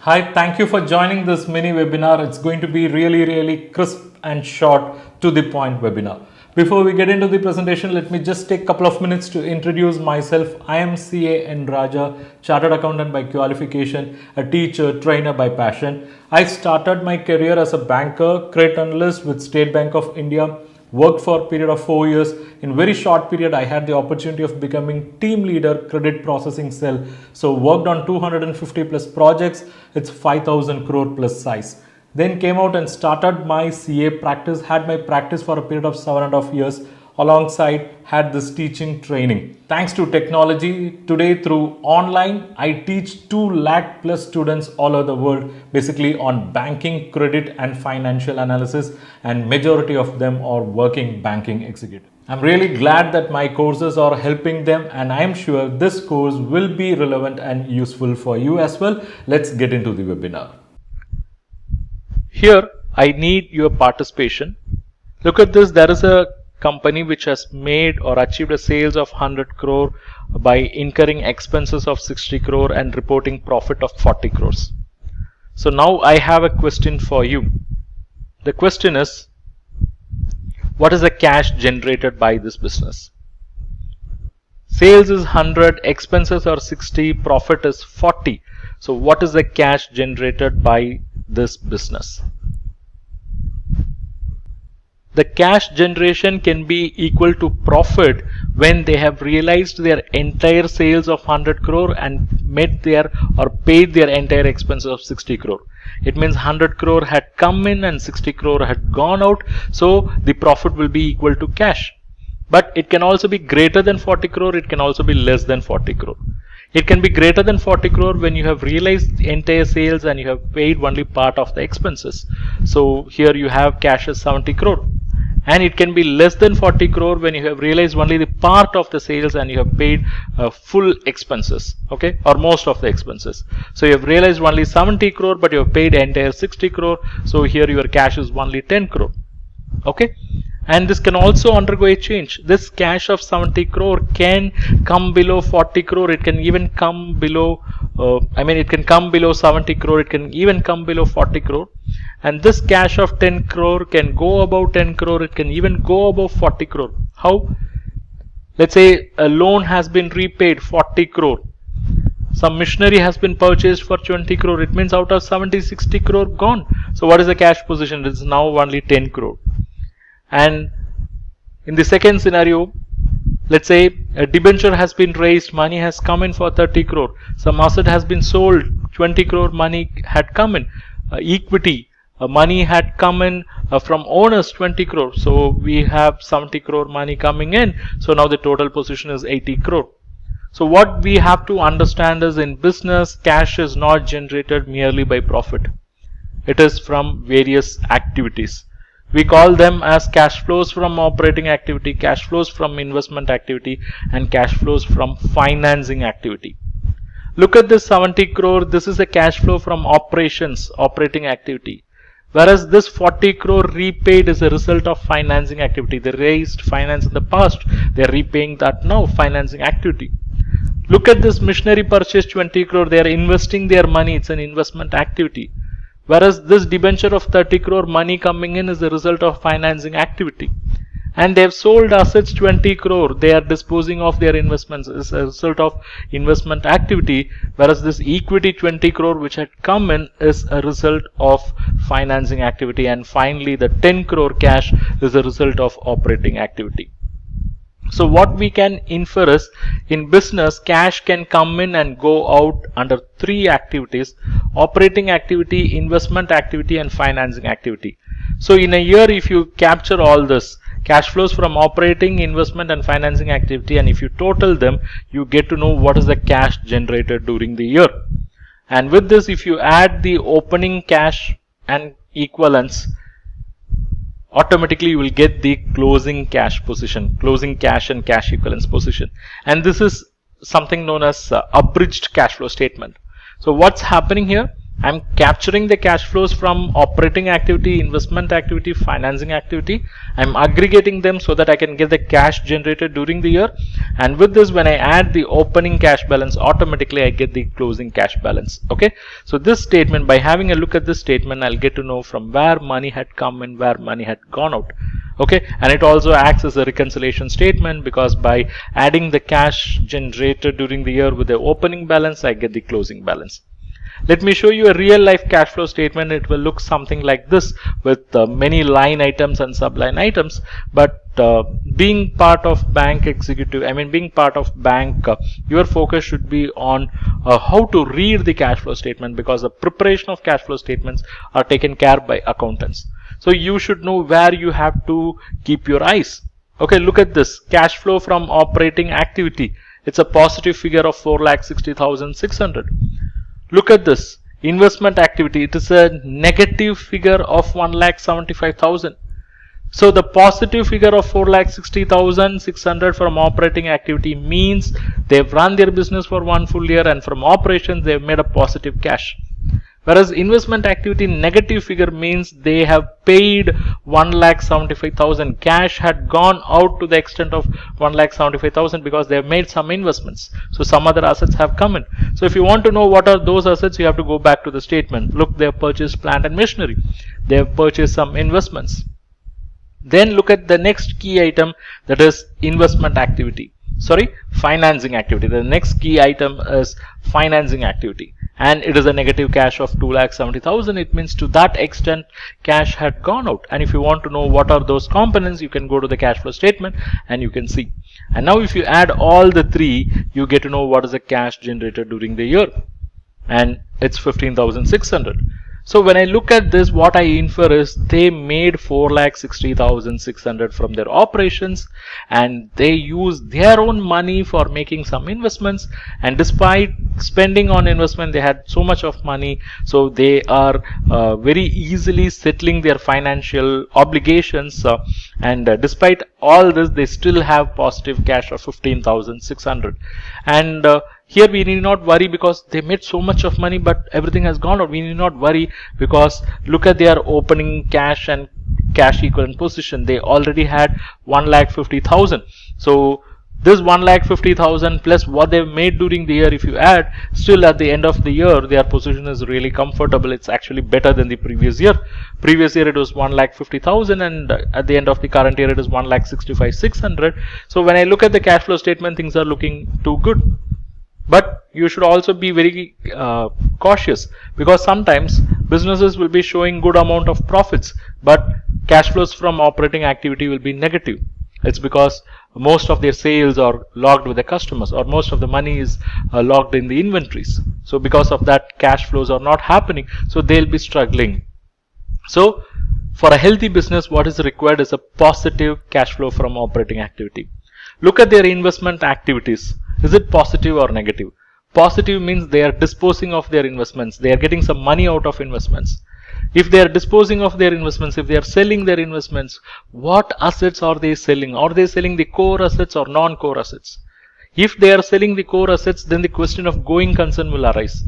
Hi, thank you for joining this mini webinar. It's going to be really crisp and short to the point webinar. Before we get into the presentation, let me just take a couple of minutes to introduce myself. I am CA Nrajca, Chartered Accountant by qualification, a teacher, trainer by passion. I started my career as a banker, credit analyst with State Bank of India. Worked for a period of 4 years. In very short period, I had the opportunity of becoming team leader, credit processing cell. So worked on 250 plus projects. It's 5,000 crore plus size. Then came out and started my CA practice, had my practice for a period of 7.5 years. Alongside had this teaching training. Thanks to technology, today through online, I teach 2 lakh plus students all over the world, basically on banking, credit and financial analysis, and majority of them are working banking executive. I'm really glad that my courses are helping them, and I'm sure this course will be relevant and useful for you as well. Let's get into the webinar. Here, I need your participation. Look at this, there is a company which has made or achieved a sales of 100 crore by incurring expenses of 60 crore and reporting profit of 40 crores. So now I have a question for you. The question is, what is the cash generated by this business? Sales is 100, expenses are 60, profit is 40. So what is the cash generated by this business? The cash generation can be equal to profit when they have realized their entire sales of 100 crore and met their or paid their entire expenses of 60 crore. It means 100 crore had come in and 60 crore had gone out. So the profit will be equal to cash. But it can also be greater than 40 crore. It can also be less than 40 crore. It can be greater than 40 crore when you have realized the entire sales and you have paid only part of the expenses. So here you have cash as 70 crore. And it can be less than 40 crore when you have realized only the part of the sales and you have paid full expenses, okay, or most of the expenses. So you have realized only 70 crore but you have paid entire 60 crore. So here your cash is only 10 crore, okay. And this can also undergo a change. This cash of 70 crore can come below 40 crore. It can even come below, it can come below 70 crore. It can even come below 40 crore. And this cash of 10 crore can go above 10 crore. It can even go above 40 crore. How? Let's say a loan has been repaid 40 crore. Some machinery has been purchased for 20 crore. It means out of 60 crore gone. So what is the cash position? It is now only 10 crore. And in the second scenario, let's say a debenture has been raised, money has come in for 30 crore. Some asset has been sold, 20 crore money had come in. Equity, money had come in from owners, 20 crore. So we have 70 crore money coming in. So now the total position is 80 crore. So what we have to understand is, in business, cash is not generated merely by profit. It is from various activities. We call them as cash flows from operating activity, cash flows from investment activity, and cash flows from financing activity. Look at this 70 crore. This is a cash flow from operations, operating activity. Whereas this 40 crore repaid is a result of financing activity. They raised finance in the past. They are repaying that now, financing activity. Look at this machinery purchase 20 crore. They are investing their money. It's an investment activity. Whereas this debenture of 30 crore money coming in is the result of financing activity. And they have sold assets 20 crore. They are disposing of their investments is a result of investment activity. Whereas this equity 20 crore which had come in is a result of financing activity. And finally the 10 crore cash is a result of operating activity. So what we can infer is, in business, cash can come in and go out under 3 activities: operating activity, investment activity, and financing activity. So in a year, if you capture all this, cash flows from operating, investment, and financing activity, and if you total them, you get to know what is the cash generated during the year. And with this, if you add the opening cash and equivalents, automatically you will get the closing cash position, closing cash and cash equivalents position. And this is something known as abridged cash flow statement. So what's happening here? I'm capturing the cash flows from operating activity, investment activity, financing activity. I'm aggregating them so that I can get the cash generated during the year. And with this, when I add the opening cash balance, automatically I get the closing cash balance. Okay. So this statement, by having a look at this statement, I'll get to know from where money had come and where money had gone out. Okay, and it also acts as a reconciliation statement, because by adding the cash generated during the year with the opening balance, I get the closing balance. Let me show you a real life cash flow statement. It will look something like this, with many line items and subline items. But being part of bank executive, being part of bank, your focus should be on how to read the cash flow statement, because the preparation of cash flow statements are taken care by accountants. So you should know where you have to keep your eyes. Okay, look at this cash flow from operating activity. It's a positive figure of 4,60,600. Look at this investment activity. It is a negative figure of 1,75,000. So the positive figure of 4,60,600 from operating activity means they've run their business for one full year, and from operations they've made a positive cash. Whereas investment activity negative figure means they have paid 1,75,000. Cash had gone out to the extent of 1,75,000 because they have made some investments. So some other assets have come in. So if you want to know what are those assets, you have to go back to the statement. Look, they have purchased plant and machinery. They have purchased some investments. Then look at the next key item, that is investment activity. Financing activity. The next key item is financing activity, and it is a negative cash of 2,70,000. It means to that extent cash had gone out. And if you want to know what are those components, you can go to the cash flow statement and you can see. And now if you add all the three, you get to know what is the cash generated during the year, and it's 15,600. So when I look at this, what I infer is they made 4,60,600 from their operations, and they use their own money for making some investments, and despite spending on investment they had so much of money, so they are very easily settling their financial obligations, and despite all this they still have positive cash of 15,600. And here we need not worry because they made so much of money, but everything has gone out. We need not worry because look at their opening cash and cash equivalent position. They already had 1,50,000. So this 1,50,000 plus what they've made during the year, if you add, still at the end of the year their position is really comfortable. It's actually better than the previous year. Previous year it was 1,50,000, and at the end of the current year it is 1,65,600. So when I look at the cash flow statement, things are looking too good. But you should also be very cautious, because sometimes businesses will be showing good amount of profits, but cash flows from operating activity will be negative. It's because most of their sales are logged with the customers, or most of the money is logged in the inventories. So because of that, cash flows are not happening, so they'll be struggling. So for a healthy business, what is required is a positive cash flow from operating activity. Look at their investment activities. Is it positive or negative? Positive means they are disposing of their investments. They are getting some money out of investments. If they are disposing of their investments, if they are selling their investments, what assets are they selling? Are they selling the core assets or non-core assets? If they are selling the core assets, then the question of going concern will arise.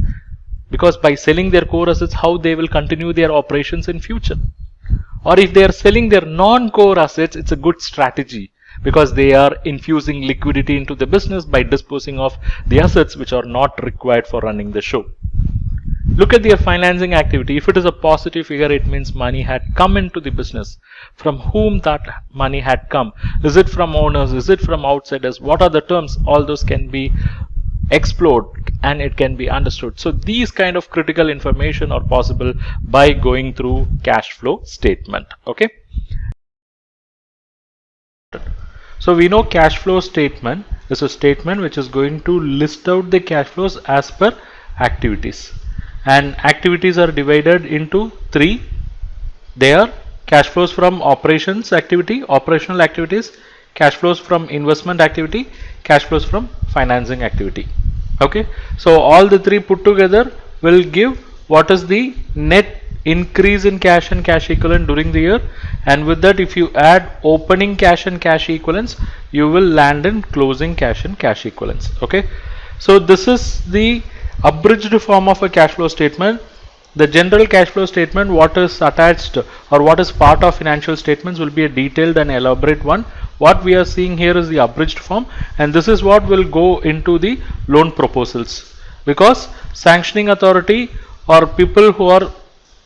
Because by selling their core assets, how they will continue their operations in future? Or if they are selling their non-core assets, it's a good strategy, because they are infusing liquidity into the business by disposing of the assets which are not required for running the show. Look at their financing activity. If it is a positive figure, it means money had come into the business. From whom that money had come? Is it from owners? Is it from outsiders? What are the terms? All those can be explored and it can be understood. So these kind of critical information are possible by going through cash flow statement. Okay. So we know cash flow statement is a statement which is going to list out the cash flows as per activities, and activities are divided into three. They are cash flows from operations activity, operational activities, cash flows from investment activity, cash flows from financing activity. Okay, so all the three put together will give what is the net increase in cash and cash equivalent during the year, and with that if you add opening cash and cash equivalents, you will land in closing cash and cash equivalents. Okay, so this is the abridged form of a cash flow statement. The general cash flow statement, what is attached or what is part of financial statements, will be a detailed and elaborate one. What we are seeing here is the abridged form, and this is what will go into the loan proposals, because sanctioning authority or people who are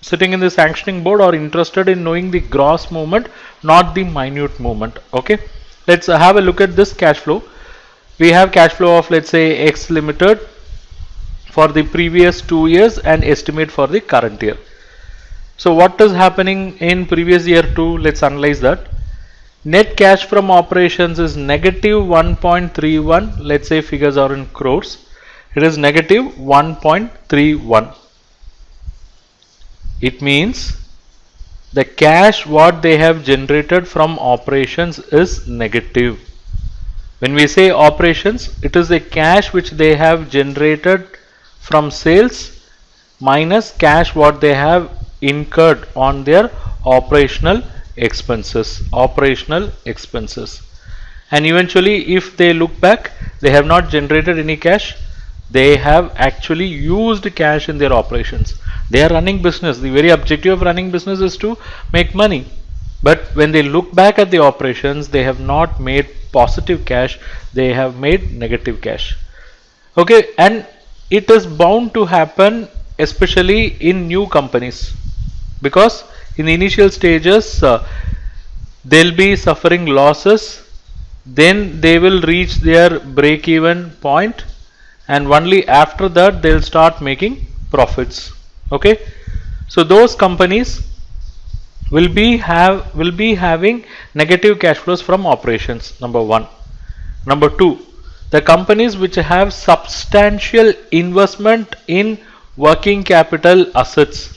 sitting in the sanctioning board are interested in knowing the gross movement, not the minute movement. Okay, let's have a look at this cash flow. We have cash flow of, let's say, X Limited for the previous 2 years and estimate for the current year. So what is happening in previous year 2? Let's analyze that. Net cash from operations is negative 1.31. Let's say figures are in crores. It is negative 1.31. It means the cash what they have generated from operations is negative. When we say operations, it is the cash which they have generated from sales minus cash what they have incurred on their operational expenses. And eventually, if they look back, they have not generated any cash. They have actually used cash in their operations. They are running business. The very objective of running business is to make money. But when they look back at the operations, they have not made positive cash, they have made negative cash. Okay, and it is bound to happen especially in new companies, because in the initial stages they'll be suffering losses, then they will reach their break-even point, and only after that they'll start making profits. Okay, so those companies will be having negative cash flows from operations, number 1. Number 2, the companies which have substantial investment in working capital assets,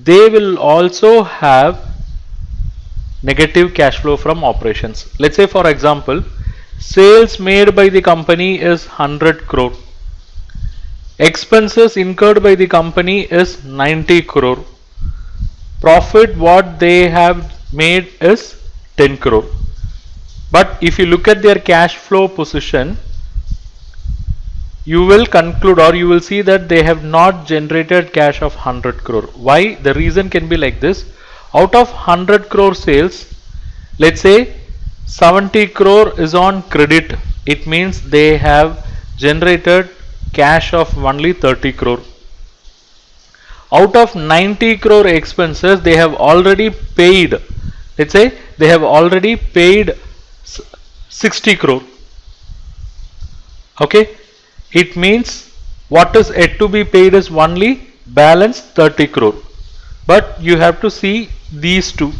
they will also have negative cash flow from operations. Let's say, for example, sales made by the company is 100 crore. Expenses incurred by the company is 90 crore. Profit what they have made is 10 crore. But if you look at their cash flow position, you will conclude or you will see that they have not generated cash of 100 crore. Why? The reason can be like this. Out of 100 crore sales, let's say 70 crore is on credit. It means they have generated cash of only 30 crore. Out of 90 crore expenses, they have already paid, let's say they have already paid 60 crore. Okay, it means what is yet to be paid is only balance 30 crore. But you have to see these two.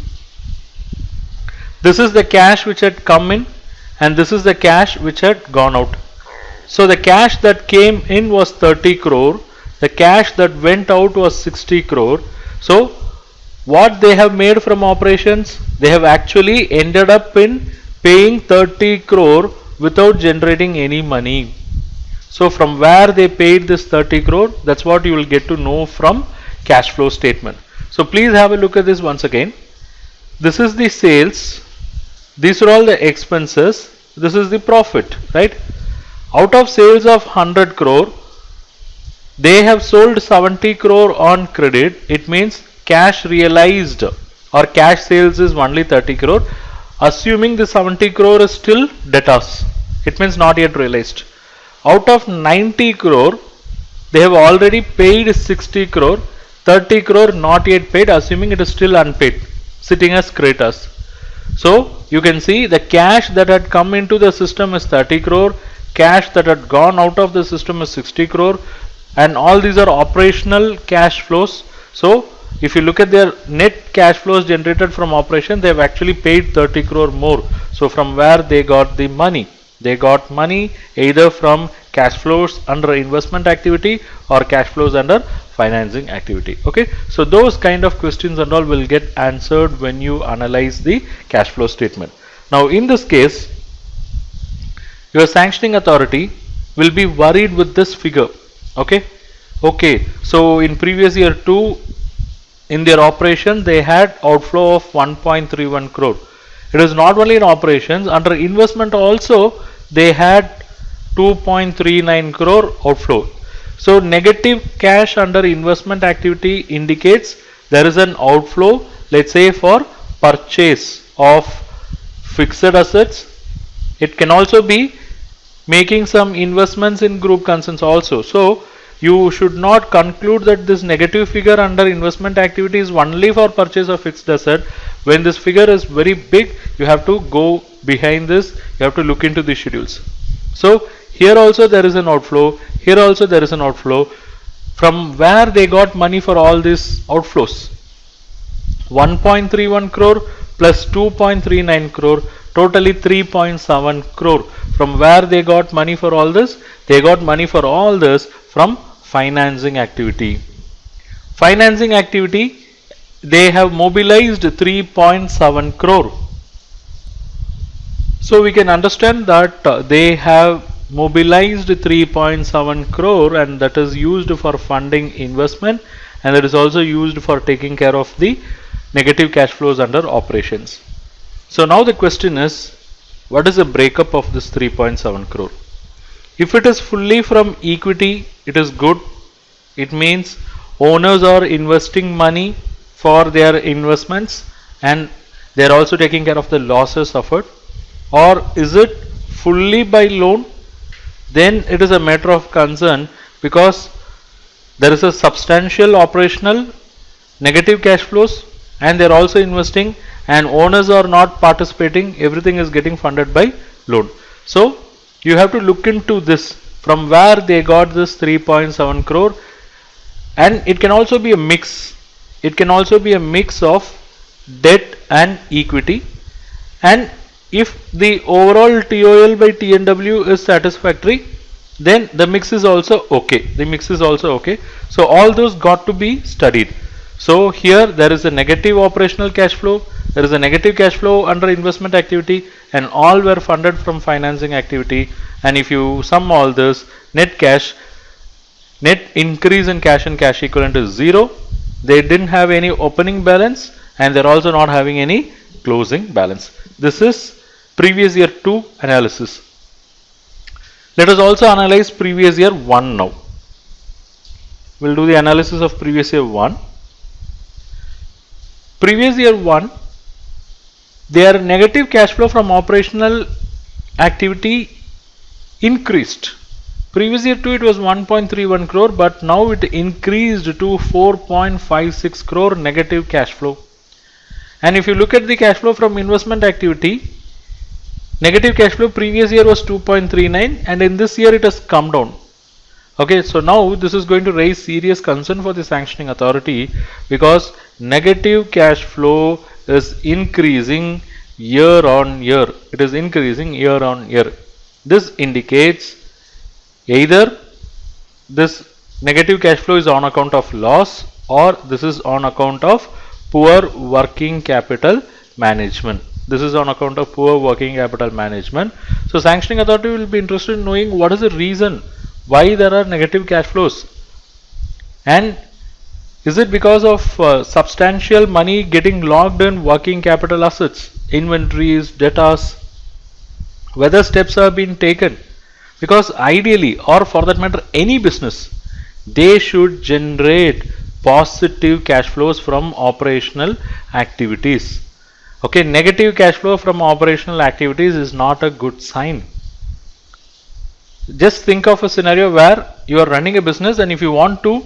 This is the cash which had come in, and this is the cash which had gone out. So the cash that came in was 30 crore. The cash that went out was 60 crore. So what they have made from operations, they have actually ended up in paying 30 crore without generating any money. So from where they paid this 30 crore, that's what you will get to know from cash flow statement. So please have a look at this once again. This is the sales. These are all the expenses. This is the profit, right? Out of sales of 100 crore, they have sold 70 crore on credit. It means cash realized or cash sales is only 30 crore. Assuming the 70 crore is still debtors, it means not yet realized. Out of 90 crore, they have already paid 60 crore, 30 crore not yet paid, assuming it is still unpaid, sitting as creditors. So you can see the cash that had come into the system is 30 crore, cash that had gone out of the system is 60 crore, and all these are operational cash flows. So if you look at their net cash flows generated from operation, they have actually paid 30 crore more. So from where they got the money? They got money either from cash flows under investment activity or cash flows under financing activity. Okay, so those kind of questions and all will get answered when you analyze the cash flow statement. Now in this case, your sanctioning authority will be worried with this figure. Okay, so in previous year 2, in their operation they had outflow of 1.31 crore. It is not only in operations, under investment also they had 2.39 crore outflow. So negative cash under investment activity indicates there is an outflow, let's say for purchase of fixed assets. It can also be making some investments in group concerns also. So you should not conclude that this negative figure under investment activity is only for purchase of fixed asset. When this figure is very big, you have to go behind this, you have to look into the schedules. So here also there is an outflow, here also there is an outflow. From where they got money for all these outflows? 1.31 crore plus 2.39 crore, totally 3.7 crore. From where they got money for all this? They got money for all this from financing activity. Financing activity, they have mobilized 3.7 crore. So we can understand that they have mobilized 3.7 crore, and that is used for funding investment, and that is also used for taking care of the negative cash flows under operations. So now the question is, what is the breakup of this 3.7 crore? If it is fully from equity, it is good. It means owners are investing money for their investments and they are also taking care of the losses suffered. Or is it fully by loan? Then it is a matter of concern, because there is a substantial operational negative cash flows and they are also investing, and owners are not participating, everything is getting funded by loan. So you have to look into this, from where they got this 3.7 crore, and it can also be a mix. It can also be a mix of debt and equity, and if the overall TOL by TNW is satisfactory, then the mix is also okay. The mix is also okay. So all those got to be studied. So here there is a negative operational cash flow, there is a negative cash flow under investment activity, and all were funded from financing activity. And if you sum all this, net increase in cash and cash equivalent is 0. They didn't have any opening balance and they're also not having any closing balance. This is previous year 2 analysis. Let us also analyze previous year 1 now. We'll do the analysis of previous year 1. Previous year 1, their negative cash flow from operational activity increased. Previous year 2 it was 1.31 crore, but now it increased to 4.56 crore negative cash flow. And if you look at the cash flow from investment activity, negative cash flow previous year was 2.39 and in this year it has come down. Okay, so now this is going to raise serious concern for the sanctioning authority, because negative cash flow is increasing year on year. It is increasing year on year. This indicates either this negative cash flow is on account of loss, or this is on account of poor working capital management. This is on account of poor working capital management. So sanctioning authority will be interested in knowing what is the reason why there are negative cash flows, and is it because of substantial money getting locked in working capital assets, inventories, debtors, whether steps have been taken, because ideally, or for that matter any business, they should generate positive cash flows from operational activities. Okay, negative cash flow from operational activities is not a good sign. Just think of a scenario where you are running a business, and if you want to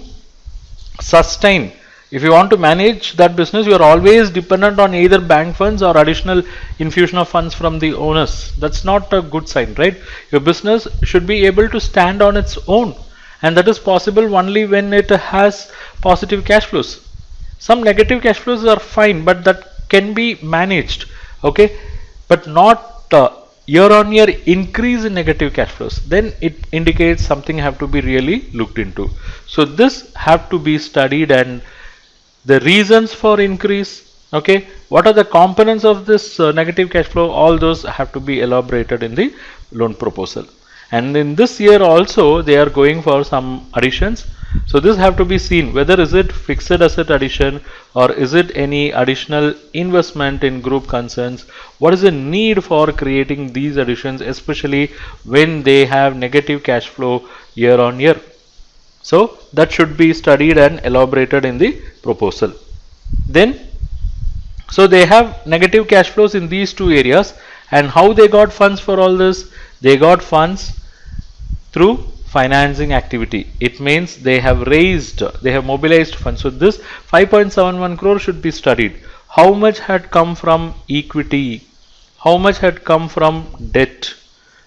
sustain, if you want to manage that business, you are always dependent on either bank funds or additional infusion of funds from the owners. That's not a good sign, right? Your business should be able to stand on its own, and that is possible only when it has positive cash flows. Some negative cash flows are fine, but that can be managed, okay, but not year on year increase in negative cash flows. Then it indicates something have to be really looked into. So this have to be studied, and the reasons for increase, okay, what are the components of this negative cash flow, all those have to be elaborated in the loan proposal. And in this year also they are going for some additions. So this have to be seen, whether is it fixed asset addition or is it any additional investment in group concerns. What is the need for creating these additions, especially when they have negative cash flow year on year. So that should be studied and elaborated in the proposal. Then, so they have negative cash flows in these two areas, and how they got funds for all this? They got funds through financing activity. It means they have mobilized funds. So this 5.71 crore should be studied. How much had come from equity? How much had come from debt?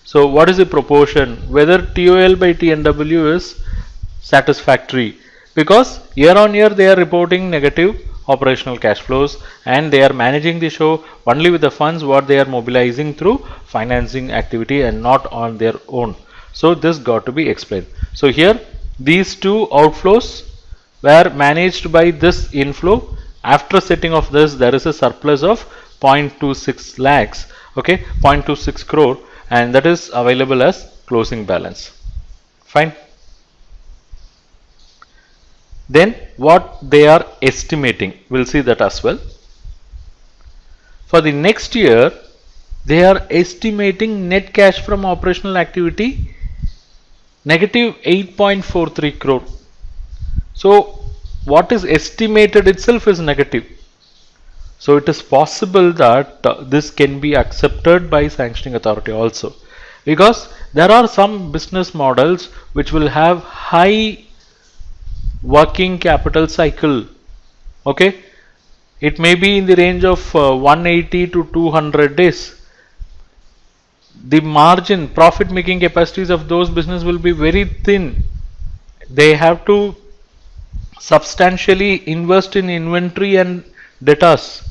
So what is the proportion? Whether TOL by TNW is satisfactory, because year on year they are reporting negative operational cash flows, and they are managing the show only with the funds what they are mobilizing through financing activity and not on their own. So this got to be explained. So here these two outflows were managed by this inflow. After setting of this, there is a surplus of 0.26 lakhs, okay, 0.26 crore, and that is available as closing balance. Fine. Then what they are estimating, we'll see that as well. For the next year, they are estimating net cash from operational activity negative 8.43 crore. So what is estimated itself is negative. So it is possible that this can be accepted by sanctioning authority also, because there are some business models which will have high working capital cycle. Okay, it may be in the range of 180 to 200 days. The margin, profit making capacities of those business will be very thin. They have to substantially invest in inventory and debtors.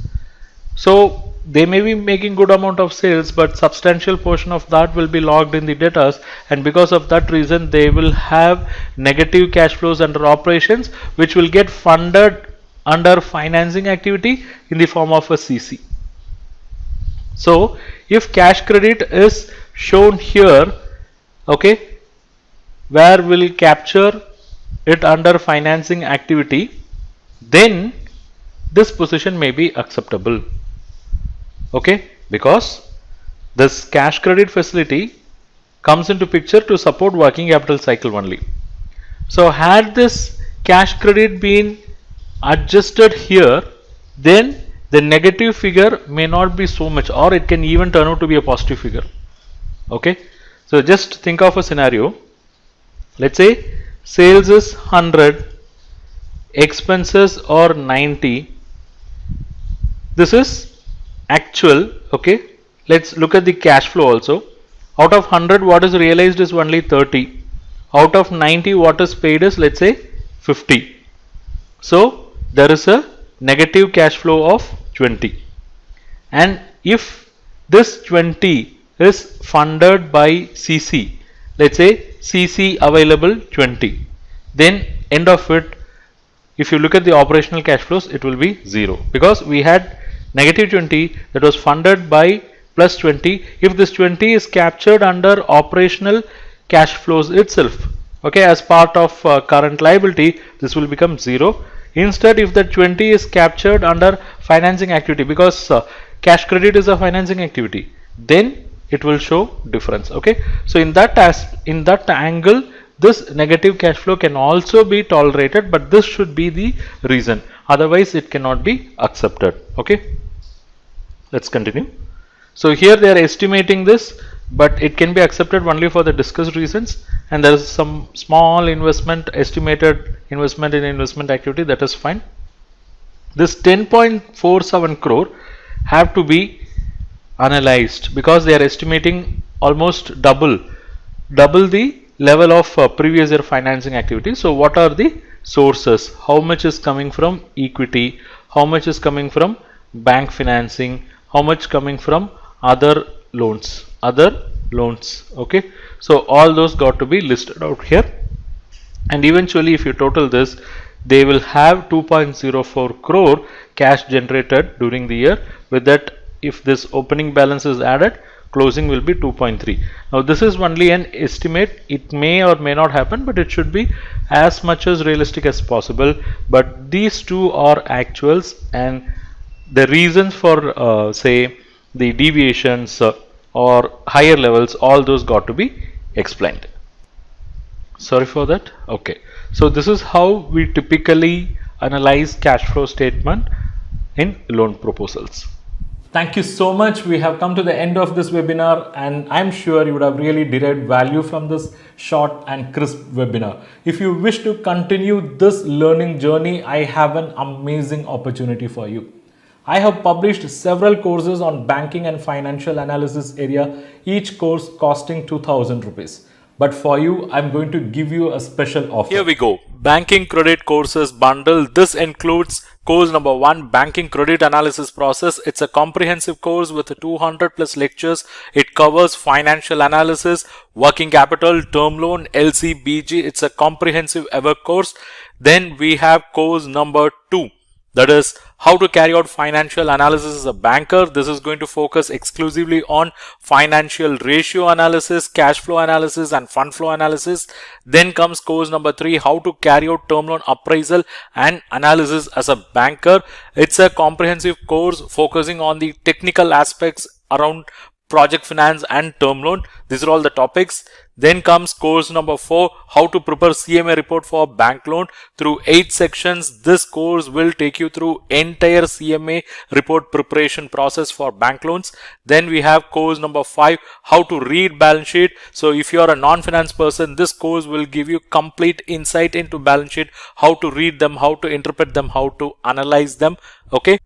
So they may be making good amount of sales, but substantial portion of that will be logged in the debtors, and because of that reason they will have negative cash flows under operations, which will get funded under financing activity in the form of a CC. So if cash credit is shown here, okay, where we'll capture it under financing activity, then this position may be acceptable. Okay, because this cash credit facility comes into picture to support working capital cycle only. So had this cash credit been adjusted here, then the negative figure may not be so much, or it can even turn out to be a positive figure. Okay, so just think of a scenario. Let's say sales is 100, expenses are 90. This is actual. Okay, let's look at the cash flow also. Out of 100, what is realized is only 30. Out of 90, what is paid is, let's say, 50. So there is a negative cash flow of 20. And if this 20 is funded by CC, let's say CC available 20, then end of it, if you look at the operational cash flows, it will be 0, because we had negative 20 that was funded by plus 20. If this 20 is captured under operational cash flows itself, okay, as part of current liability, this will become 0. Instead, if the 20 is captured under financing activity, because cash credit is a financing activity, then it will show difference. Okay, so in that angle, this negative cash flow can also be tolerated, but this should be the reason, otherwise it cannot be accepted. Okay, let's continue. So here they are estimating this, but it can be accepted only for the discussed reasons, and there is some small investment, estimated investment in investment activity, that is fine. This 10.47 crore have to be analyzed, because they are estimating almost double the level of previous year financing activity. So what are the sources? How much is coming from equity? How much is coming from bank financing? How much coming from other loans? Okay, so all those got to be listed out here, and eventually if you total this, they will have 2.04 crore cash generated during the year. With that, if this opening balance is added, closing will be 2.3. Now this is only an estimate, it may or may not happen, but it should be as much as realistic as possible. But these two are actuals, and the reasons for say the deviations or higher levels, all those got to be explained. Sorry for that. Okay, So this is how we typically analyze cash flow statement in loan proposals. Thank you so much. We have come to the end of this webinar, and I'm sure you would have really derived value from this short and crisp webinar. If you wish to continue this learning journey, I have an amazing opportunity for you. I have published several courses on banking and financial analysis area, each course costing 2000 rupees. But for you, I'm going to give you a special offer. Here we go. Banking credit courses bundle. This includes course number 1, banking credit analysis process. It's a comprehensive course with 200 plus lectures. It covers financial analysis, working capital, term loan, LC, BG. It's a comprehensive ever course. Then we have course number 2. That is how to carry out financial analysis as a banker. This is going to focus exclusively on financial ratio analysis, cash flow analysis and fund flow analysis. Then comes course number 3, how to carry out term loan appraisal and analysis as a banker. It's a comprehensive course focusing on the technical aspects around project finance and term loan. These are all the topics. Then comes course number 4, how to prepare CMA report for bank loan through 8 sections. This course will take you through entire CMA report preparation process for bank loans. Then we have course number 5, how to read balance sheet. So if you are a non-finance person, this course will give you complete insight into balance sheet, how to read them, how to interpret them, how to analyze them. Okay.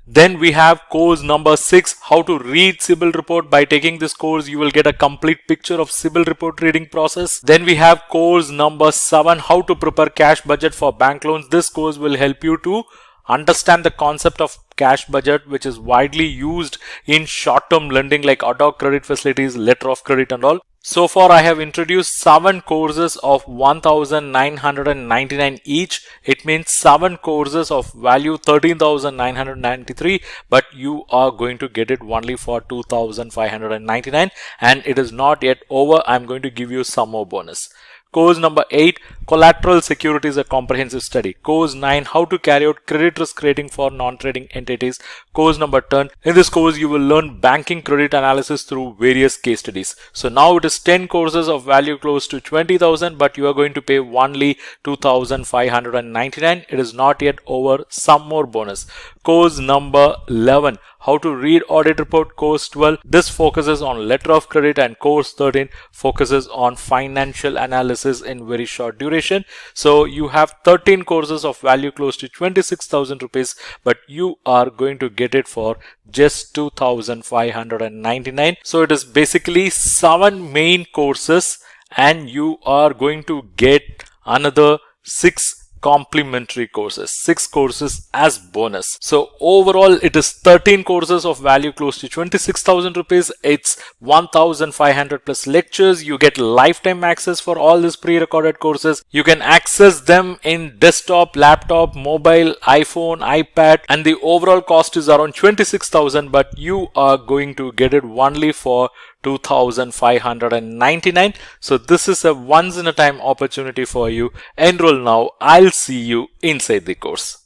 Then we have course number 6, how to read CIBIL report. By taking this course, you will get a complete picture of CIBIL report reading process. Then we have course number 7, how to prepare cash budget for bank loans. This course will help you to understand the concept of cash budget, which is widely used in short-term lending like auto credit facilities, letter of credit and all. So far, I have introduced 7 courses of 1999 each. It means 7 courses of value 13,993, but you are going to get it only for 2,599, and it is not yet over. I'm going to give you some more bonus. Course number 8, collateral security is a comprehensive study. Course 9, how to carry out credit risk rating for non-trading entities. Course number 10, in this course you will learn banking credit analysis through various case studies. So now it is 10 courses of value close to 20,000, but you are going to pay only 2,599. It is not yet over. Some more bonus. Course number 11, how to read audit report. Course 12, this focuses on letter of credit, and course 13 focuses on financial analysis in very short duration. So you have 13 courses of value close to 26,000 rupees, but you are going to get it for just 2,599. So it is basically 7 main courses, and you are going to get another 6 complimentary courses, 6 courses as bonus. So overall it is 13 courses of value close to 26,000 rupees. It's 1,500 plus lectures. You get lifetime access for all these pre-recorded courses. You can access them in desktop, laptop, mobile, iPhone, iPad, and the overall cost is around 26,000, but you are going to get it only for 2,599. So this is a once in a time opportunity for you. Enroll now. I'll see you inside the course.